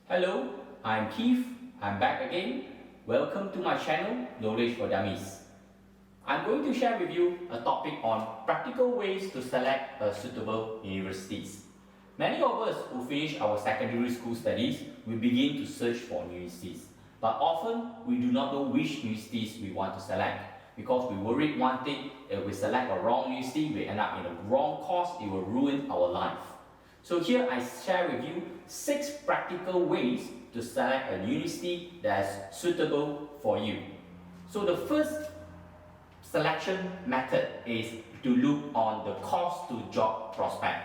Hello, I'm Keith. I'm back again. Welcome to my channel, Knowledge for Dummies. I'm going to share with you a topic on practical ways to select a suitable universities. Many of us who finish our secondary school studies will begin to search for universities. But often, we do not know which universities we want to select because we worried one thing, if we select a wrong university, we end up in a wrong course, it will ruin our life. So here I share with you 6 practical ways to select a university that's suitable for you. So the first selection method is to look on the course to job prospect.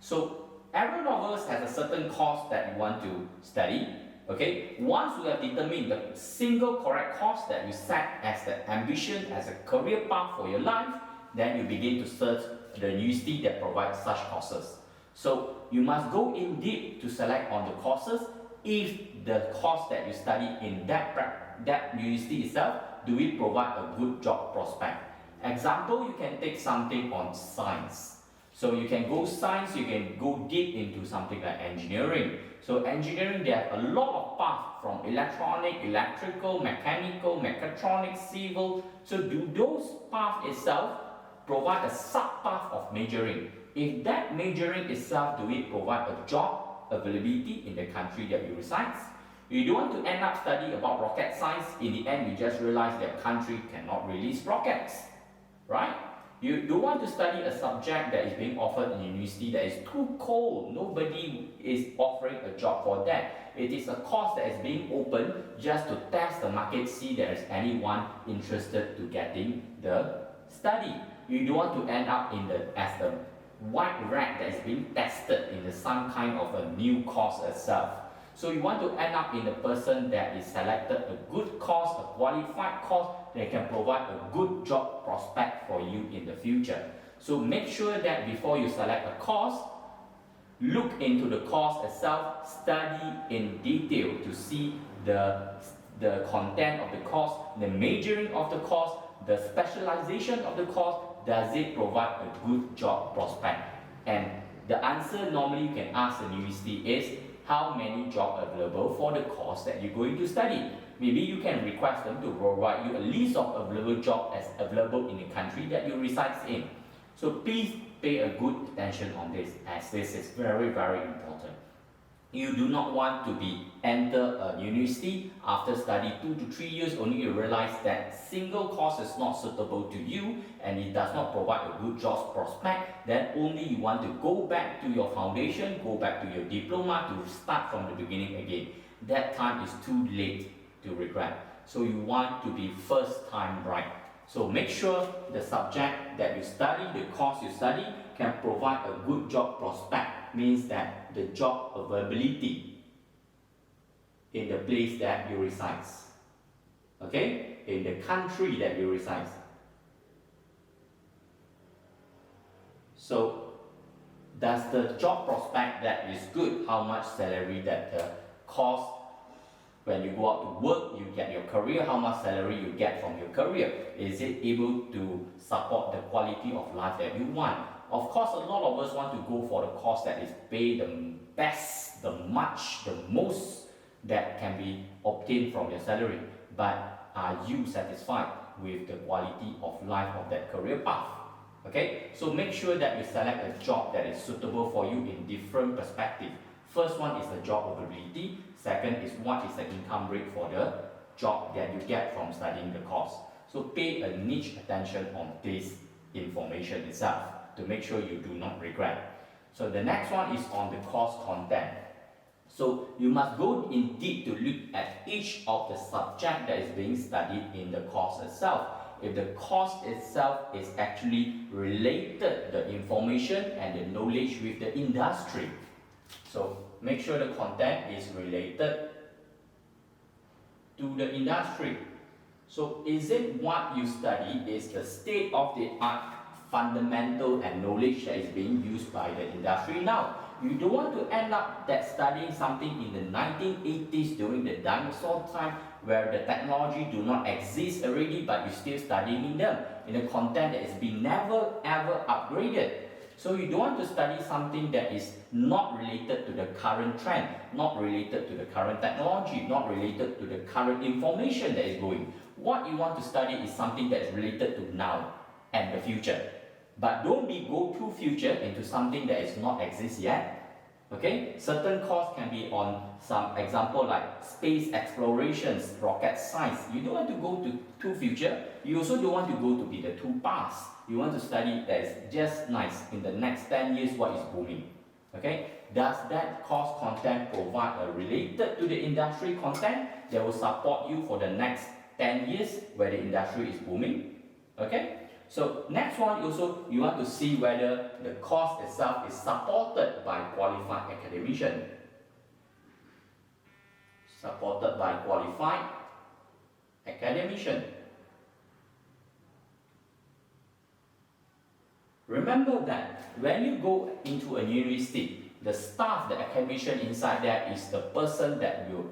So every one of us has a certain course that you want to study. Okay, once you have determined the single correct course that you set as the ambition, as a career path for your life, then you begin to search the university that provides such courses. So you must go in deep to select on the courses if the course that you study in that university itself, do it provide a good job prospect. Example, you can take something on science. So you can go science, you can go deep into something like engineering. So engineering, there are a lot of paths from electronic, electrical, mechanical, mechatronics, civil. So do those paths itself provide a sub-path of majoring? If that majoring itself, do it provide a job availability in the country that you reside? You don't want to end up studying about rocket science. In the end, you just realize that country cannot release rockets, right? You don't want to study a subject that is being offered in university that is too cold. Nobody is offering a job for that. It is a course that is being opened just to test the market, see there is anyone interested to getting the study. You don't want to end up in as the white rat that is being tested in some kind of a new course itself. So you want to end up in the person that is selected a good course, a qualified course that can provide a good job prospect for you in the future. So make sure that before you select a course, look into the course itself, study in detail to see the content of the course, the majoring of the course, the specialization of the course. Does it provide a good job prospect? And the answer normally you can ask the university is how many jobs available for the course that you're going to study. Maybe you can request them to provide you a list of available jobs as available in the country that you reside in. So please pay a good attention on this, as this is very, very important. You do not want to enter a university after study 2 to 3 years only you realize that single course is not suitable to you and it does not provide a good job prospect. Then only you want to go back to your foundation, go back to your diploma to start from the beginning again. That time is too late to regret. So you want to be first time right. So make sure the subject that you study, the course you study, can provide a good job prospect. Means that the job availability in the place that you reside. Okay? In the country that you reside. So does the job prospect that is good, how much salary that the course, when you go out to work, you get your career, how much salary you get from your career? Is it able to support the quality of life that you want? Of course, a lot of us want to go for the course that is paid the best, the most that can be obtained from your salary. But are you satisfied with the quality of life of that career path? Okay, so make sure that you select a job that is suitable for you in different perspectives. First one is the job availability. Second is what is the income rate for the job that you get from studying the course. So pay a niche attention on this information itself to make sure you do not regret. So the next one is on the course content. So you must go in deep to look at each of the subject that is being studied in the course itself. If the course itself is actually related, the information and the knowledge with the industry. So make sure the content is related to the industry. So is it what you study is the state-of-the-art fundamental and knowledge that is being used by the industry now? You don't want to end up that studying something in the 1980s during the dinosaur time where the technology do not exist already but you're still studying in them in a content that is being never ever upgraded. So you don't want to study something that is not related to the current trend, not related to the current technology, not related to the current information that is going. What you want to study is something that is related to now and the future. But don't go too future into something that is not exist yet. Okay, certain course can be on some example like space explorations, rocket science. You don't want to go to too future. You also don't want to go to be the too past. You want to study that is just nice in the next 10 years what is booming. Okay, does that course content provide a related to the industry content that will support you for the next 10 years where the industry is booming? Okay. So next one, also you want to see whether the course itself is supported by qualified academician. Supported by qualified academician. Remember that when you go into a university, the staff, the academician inside there is the person that will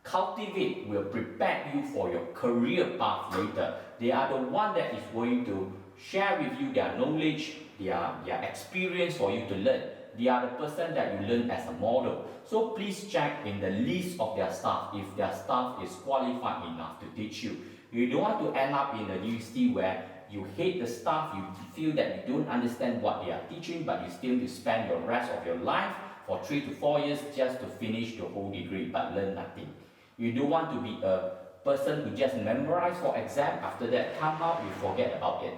cultivate, will prepare you for your career path later. They are the one that is going to share with you their knowledge, their experience for you to learn. They are the person that you learn as a model. So please check in the list of their staff if their staff is qualified enough to teach you. You don't want to end up in a university where you hate the staff, you feel that you don't understand what they are teaching, but you still to spend the rest of your life for 3 to 4 years just to finish the whole degree but learn nothing. You don't want to be a person who just memorize for exam, after that come out, you forget about it.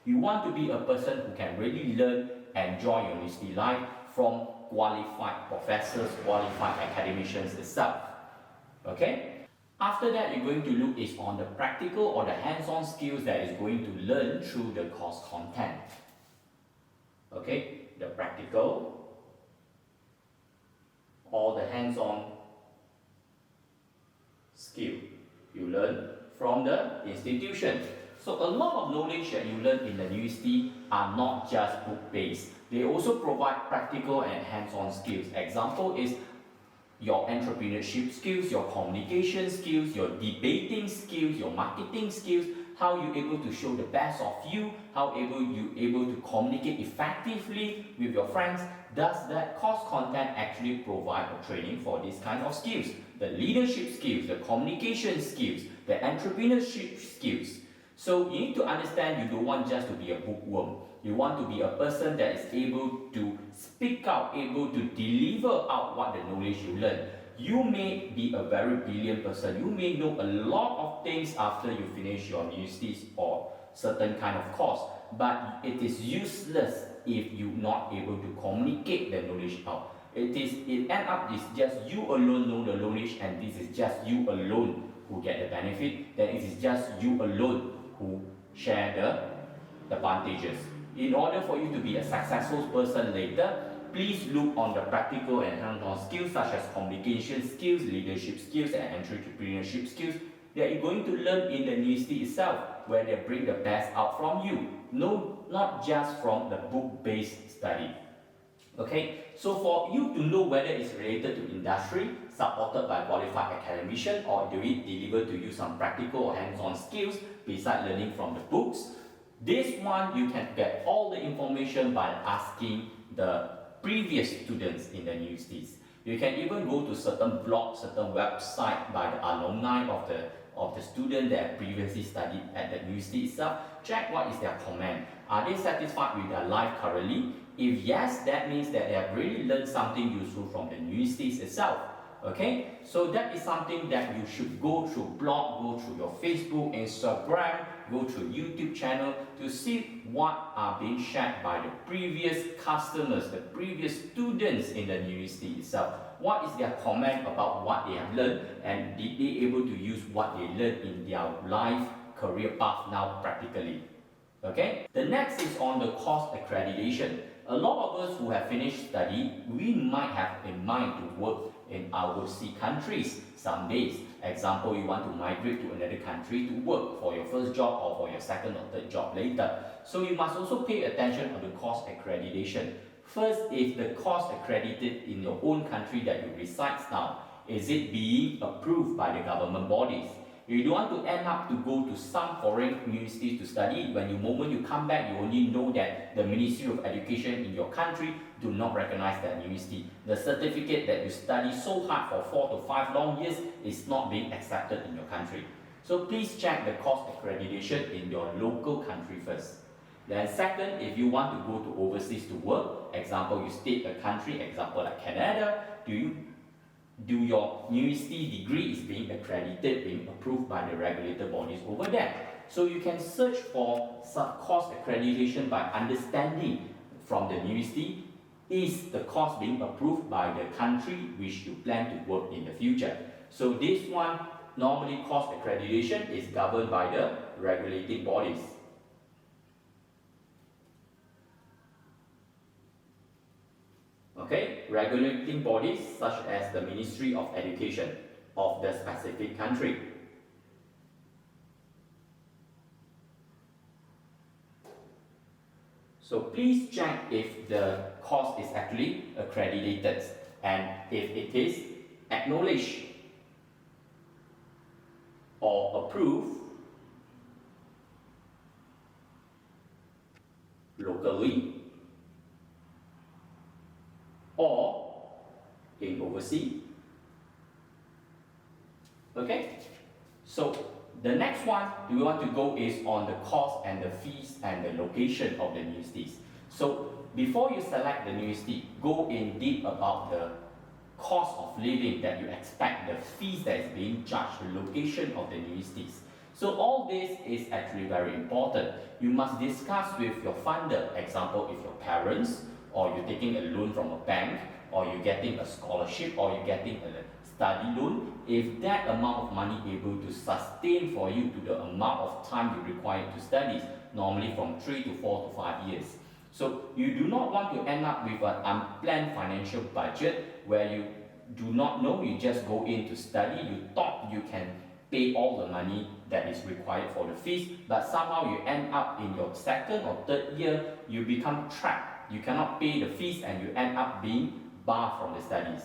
You want to be a person who can really learn, enjoy your university life from qualified professors, qualified academicians itself. Okay? After that, you're going to look is on the practical or the hands-on skills that is going to learn through the course content. Okay? The practical or the hands-on skill you learn from the institution. So a lot of knowledge that you learn in the university are not just book-based. They also provide practical and hands-on skills. Example is your entrepreneurship skills, your communication skills, your debating skills, your marketing skills, how you're able to show the best of you, how you able to communicate effectively with your friends. Does that course content actually provide a training for these kind of skills? The leadership skills, the communication skills, the entrepreneurship skills. So you need to understand you don't want just to be a bookworm. You want to be a person that is able to speak out, able to deliver out what the knowledge you learn. You may be a very brilliant person. You may know a lot of things after you finish your universities or certain kind of course, but it is useless if you're not able to communicate the knowledge out. It end up is just you alone know the knowledge, and this is just you alone who get the benefit. Then it is just you alone who share the advantages. In order for you to be a successful person later, please look on the practical and hands-on skills such as communication skills, leadership skills, and entrepreneurship skills that you're going to learn in the university itself, where they bring the best out from you. No, not just from the book-based study. Okay, so for you to know whether it's related to industry, supported by qualified academician, or do it deliver to you some practical or hands-on skills besides learning from the books, this one you can get all the information by asking the previous students in the universities. You can even go to certain blogs, certain website by the alumni of the student that previously studied at the university itself. Check what is their comment. Are they satisfied with their life currently? If yes, that means that they have really learned something useful from the universities itself. Okay, so that is something that you should go through blog, go through your Facebook, Instagram, go through YouTube channel to see what are being shared by the previous customers, the previous students in the university itself. What is their comment about what they have learned, and did they able to use what they learned in their life career path now practically. Okay, the next is on the course accreditation. A lot of us who have finished study, we might have in mind to work in overseas countries some days. Example, you want to migrate to another country to work for your first job or for your second or third job later. So you must also pay attention on the course accreditation. First, is the course accredited in your own country that you reside now? Is it being approved by the government bodies? You don't want to end up to go to some foreign universities to study. When the moment you come back, you only know that the Ministry of Education in your country do not recognize that university. The certificate that you study so hard for 4 to 5 long years is not being accepted in your country. So please check the course accreditation in your local country first. Then second, if you want to go to overseas to work, example, you state a country, example like Canada, do your university degree is being accredited, being approved by the regulator bodies over there. So you can search for some course accreditation by understanding from the university, is the course being approved by the country which you plan to work in the future. So this one, normally course accreditation is governed by the regulating bodies. Okay, regulating bodies such as the Ministry of Education of the specific country. So please check if the course is actually accredited and if it is acknowledged or approved locally or in overseas. Okay, so the next one we want to go is on the cost and the fees and the location of the universities. So before you select the university, go in deep about the cost of living that you expect, the fees that is being charged, the location of the universities. So all this is actually very important. You must discuss with your funder, example, if your parents, or you're taking a loan from a bank, or you're getting a scholarship, or you're getting a study loan, if that amount of money able to sustain for you to the amount of time you require to study, normally from 3 to 4 to 5 years. So you do not want to end up with an unplanned financial budget where you do not know, you just go in to study, you thought you can pay all the money that is required for the fees, but somehow you end up in your second or third year, you become trapped. You cannot pay the fees and you end up being barred from the studies.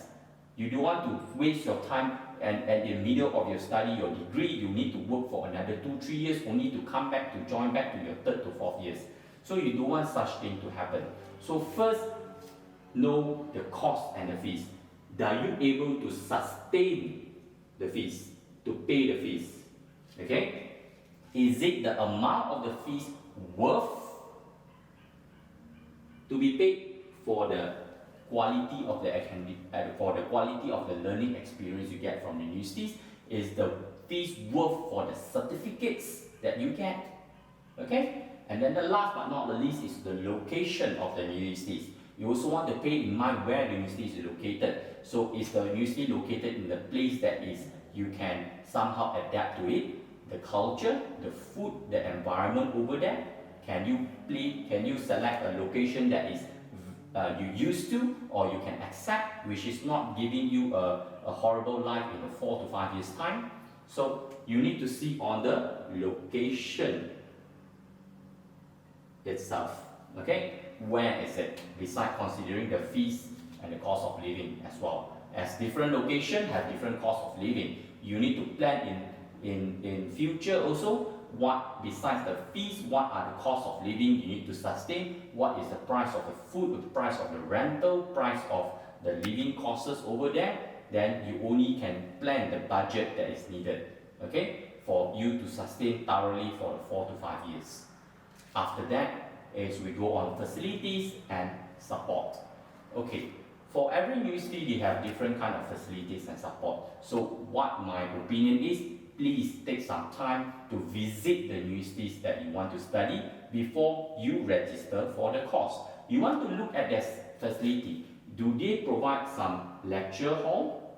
You don't want to waste your time and in the middle of your study, your degree, you need to work for another 2-3 years only to come back to join back to your 3rd to 4th years. So you don't want such thing to happen. So first, know the cost and the fees. Are you able to sustain the fees, to pay the fees? Okay? Is it the amount of the fees worth to be paid for the quality of the academic, for the quality of the learning experience you get from the universities? Is the fees worth for the certificates that you get? Okay? And then the last but not the least is the location of the universities. You also want to pay in mind where the university is located. So is the university located in the place that is you can somehow adapt to it? The culture, the food, the environment over there. Can you select a location that is you used to or you can accept, which is not giving you a horrible life in the 4 to 5 years time? So you need to see on the location itself. Okay, where is it? Besides considering the fees and the cost of living as well. As different locations have different cost of living, you need to plan in future also. What besides the fees, what are the costs of living you need to sustain? What is the price of the food, the price of the rental, price of the living costs over there? Then you only can plan the budget that is needed, okay, for you to sustain thoroughly for the 4 to 5 years. After that is we go on facilities and support. Okay, for every university they have different kind of facilities and support. So what my opinion is, please take some time to visit the universities that you want to study before you register for the course. You want to look at their facility. Do they provide some lecture hall?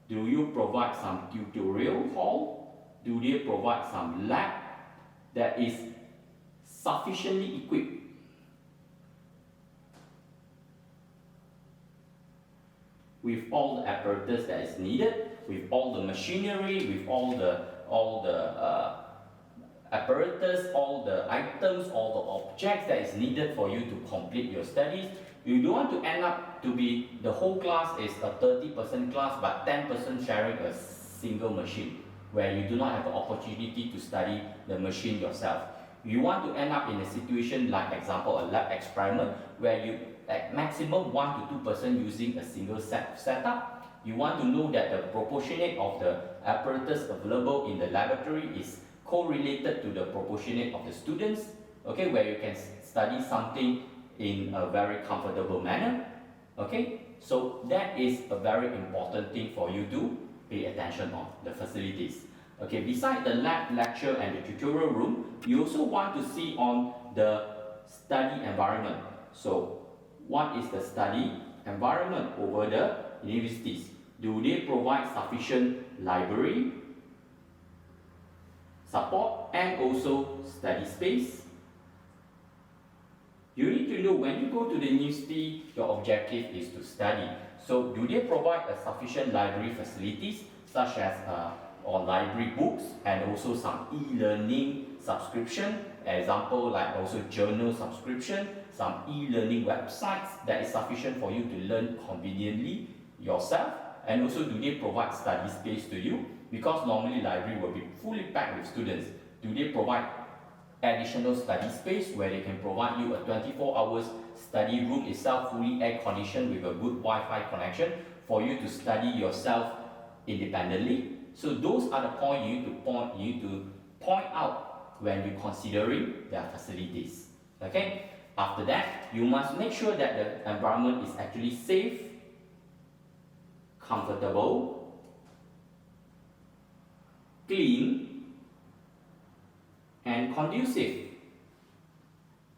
Do you provide some tutorial hall? Do they provide some lab that is sufficiently equipped? With all the apparatus that is needed, with all the machinery, with all the apparatus, all the items, all the objects that is needed for you to complete your studies. You don't want to end up to be the whole class is a 30% class, but 10% sharing a single machine. where you do not have the opportunity to study the machine yourself. You want to end up in a situation like, example, a lab experiment where you at maximum 1 to 2% using a single setup. You want to know that the proportionate of the apparatus available in the laboratory is correlated to the proportionate of the students, okay, where you can study something in a very comfortable manner, okay. So that is a very important thing for you to pay attention on, the facilities. Okay, beside the lab, lecture and the tutorial room, you also want to see on the study environment. So what is the study environment over the universities? Do they provide sufficient library support and also study space? You need to know when you go to the university, your objective is to study. So do they provide a sufficient library facilities such as or library books and also some e-learning subscription, example like also journal subscription, some e-learning websites that is sufficient for you to learn conveniently yourself, and also do they provide study space to you, because normally library will be fully packed with students. Do they provide additional study space where they can provide you a 24 hours study room itself, fully air conditioned with a good Wi-Fi connection for you to study yourself independently? So those are the points you need to point out when you're considering their facilities. Okay. After that, you must make sure that the environment is actually safe, comfortable, clean, and conducive.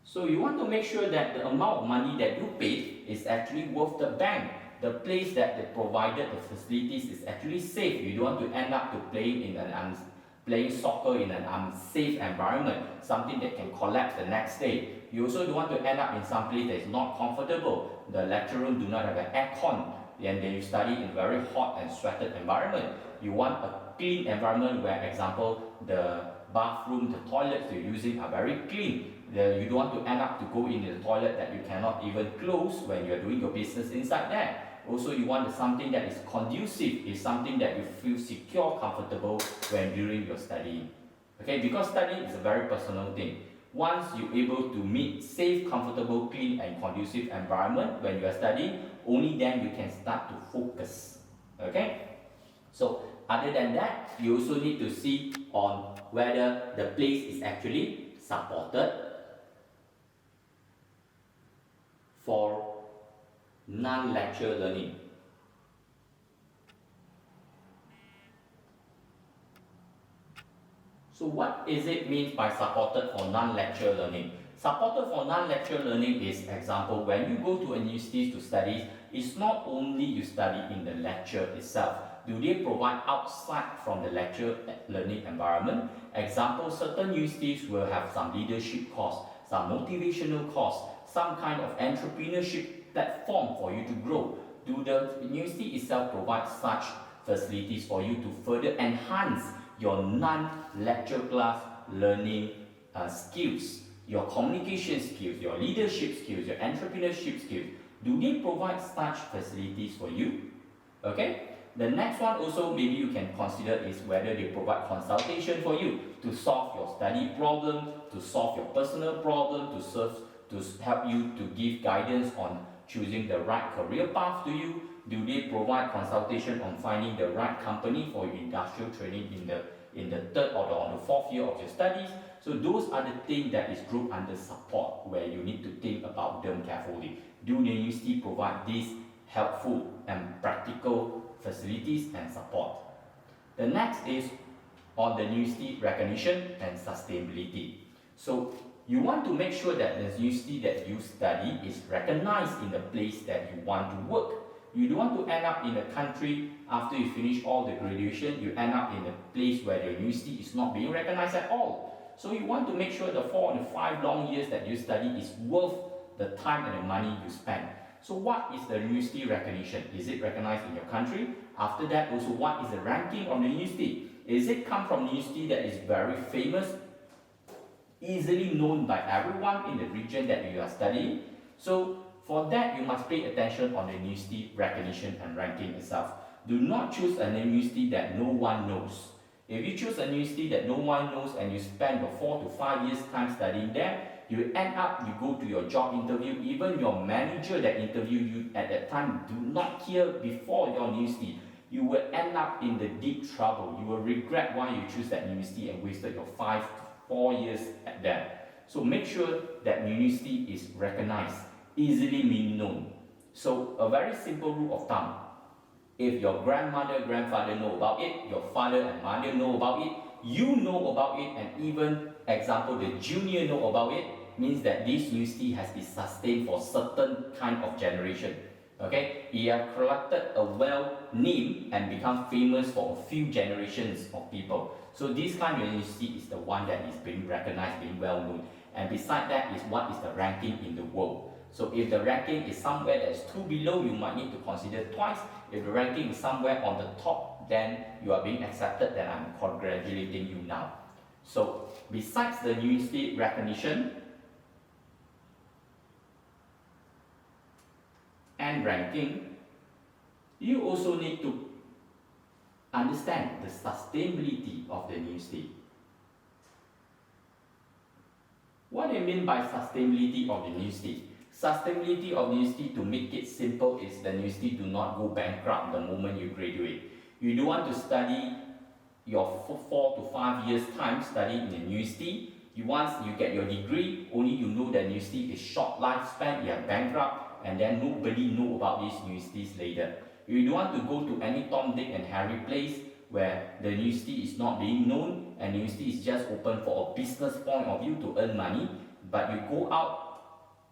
So you want to make sure that the amount of money that you pay is actually worth the bang. The place that they provided the facilities is actually safe. You don't want to end up to playing soccer in an unsafe environment, something that can collapse the next day. You also don't want to end up in some place that is not comfortable. The lecture room do not have an aircon, and then you study in a very hot and sweated environment. You want a clean environment where, example, the bathroom, the toilets you're using are very clean. You don't want to end up to go in the toilet that you cannot even close when you're doing your business inside there. Also, you want something that is conducive, is something that you feel secure, comfortable when during your studying. Okay, because studying is a very personal thing. Once you're able to meet safe, comfortable, clean and conducive environment when you are studying, only then you can start to focus. Okay, so other than that, you also need to see on whether the place is actually supported for non-lecture learning. So what is it means by supported for non-lecture learning? Supported for non-lecture learning is, example, when you go to a university to study, it's not only you study in the lecture itself. Do they provide outside from the lecture learning environment? Example, certain universities will have some leadership course, some motivational course, some kind of entrepreneurship platform for you to grow. Do the university itself provide such facilities for you to further enhance your non-lecture class learning skills, your communication skills, your leadership skills, your entrepreneurship skills? Do they provide such facilities for you? Okay. The next one also maybe you can consider is whether they provide consultation for you to solve your study problem, to solve your personal problem, to help you to give guidance on choosing the right career path to you. Do they provide consultation on finding the right company for your industrial training in the third or on the fourth year of your studies? So those are the things that is grouped under support, where you need to think about them carefully. Do the university provide these helpful and practical facilities and support? The next is on the university recognition and sustainability. So you want to make sure that the university that you study is recognized in the place that you want to work. You don't want to end up in a country after you finish all the graduation, you end up in a place where the university is not being recognized at all. So you want to make sure the 4 and 5 long years that you study is worth the time and the money you spend. So what is the university recognition? Is it recognized in your country? After that, also what is the ranking of the university? Is it come from a university that is very famous, easily known by everyone in the region that you are studying? So for that, you must pay attention on the university recognition and ranking itself. Do not choose a university that no one knows. If you choose a university that no one knows and you spend your 4 to 5 years time studying there, you end up, you go to your job interview, even your manager that interviewed you at that time do not hear before your university, you will end up in the deep trouble. You will regret why you choose that university and wasted your 4 years at there. So make sure that university is recognized, easily being known. So a very simple rule of thumb. If your grandmother, grandfather know about it, your father and mother know about it, you know about it, and even, example, the junior know about it, means that this university has been sustained for certain kind of generation. Okay, it has collected a well name and become famous for a few generations of people. So this kind of university is the one that is being recognized, being well known. And beside that is what is the ranking in the world. So if the ranking is somewhere that is too below, you might need to consider twice. If the ranking is somewhere on the top, then you are being accepted, then I'm congratulating you now. So besides the university recognition and ranking, you also need to understand the sustainability of the university. What do I mean by sustainability of the university? Sustainability of the university, to make it simple, is the university do not go bankrupt the moment you graduate. You don't want to study your 4 to 5 years time study in the university. Once you get your degree, only you know that university is short lifespan, you are bankrupt, and then nobody know about these universities later. You don't want to go to any Tom, Dick and Harry place where the university is not being known and the university is just open for a business point of view to earn money, but you go out,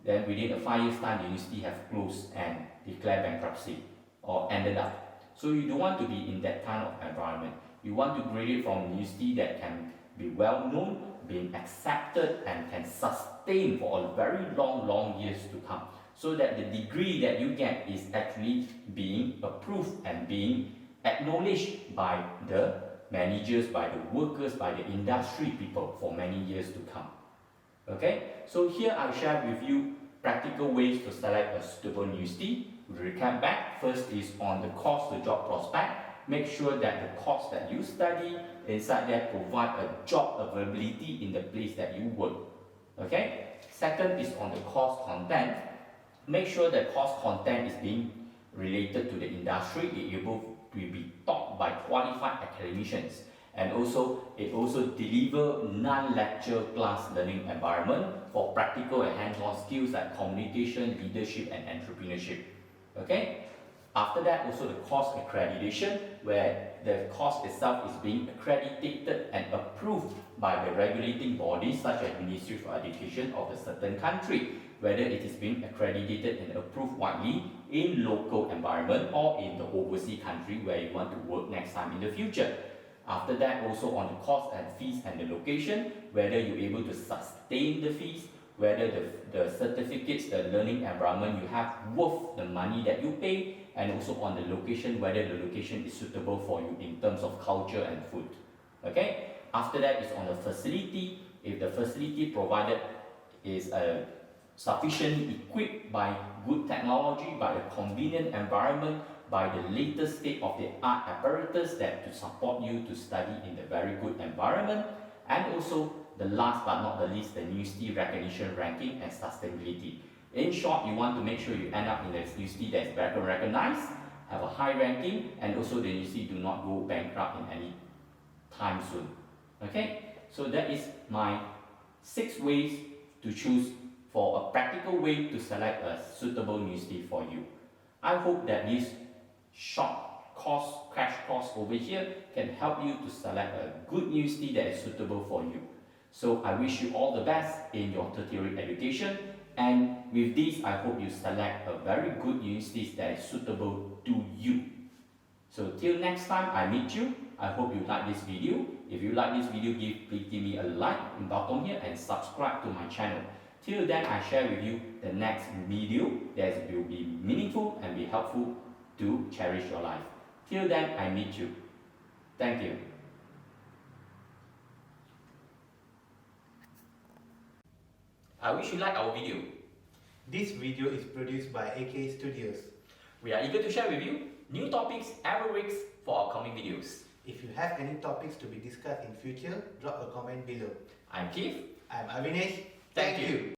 then within a 5 years time the university have closed and declared bankruptcy or ended up. So you don't want to be in that kind of environment. You want to graduate from a university that can be well known, being accepted, and can sustain for a very long years to come, so that the degree that you get is actually being approved and being acknowledged by the managers, by the workers, by the industry people for many years to come. Okay, so here I share with you practical ways to select a suitable university. Recap back, first is on the course to job prospect. Make sure that the course that you study inside there provide a job availability in the place that you work. Okay, second is on the course content. Make sure that course content is being related to the industry, it able to be taught by qualified academicians, and also it also deliver non-lecture class learning environment for practical and hands-on skills like communication, leadership, and entrepreneurship. Okay. After that, also the course accreditation, where the course itself is being accredited and approved by the regulating bodies such as Ministry of Education of a certain country, whether it is being accredited and approved widely in local environment or in the overseas country where you want to work next time in the future. After that, also on the cost and fees and the location, whether you're able to sustain the fees, whether the certificates, the learning environment you have worth the money that you pay, and also on the location, whether the location is suitable for you in terms of culture and food. Okay. After that is on the facility. If the facility provided is sufficiently equipped by good technology, by a convenient environment, by the latest state-of-the-art apparatus that to support you to study in a very good environment, and also the last but not the least, the university recognition, ranking, and sustainability. In short, you want to make sure you end up in a university that is better recognized, have a high ranking, and also the university do not go bankrupt in any time soon. Okay, so that is my 6 ways to choose for a practical way to select a suitable university for you. I hope that this short crash course over here can help you to select a good university that is suitable for you. So I wish you all the best in your tertiary education, and with this I hope you select a very good university that is suitable to you. So till next time I meet you, I hope you like this video. If you like this video, please give me a like in bottom here and subscribe to my channel. Till then, I share with you the next video that will be meaningful and be helpful to cherish your life. Till then, I meet you. Thank you. I wish you like our video. This video is produced by AK Studios. We are eager to share with you new topics every week for our coming videos. If you have any topics to be discussed in future, drop a comment below. I'm Keith. I'm Avinesh. Thank you.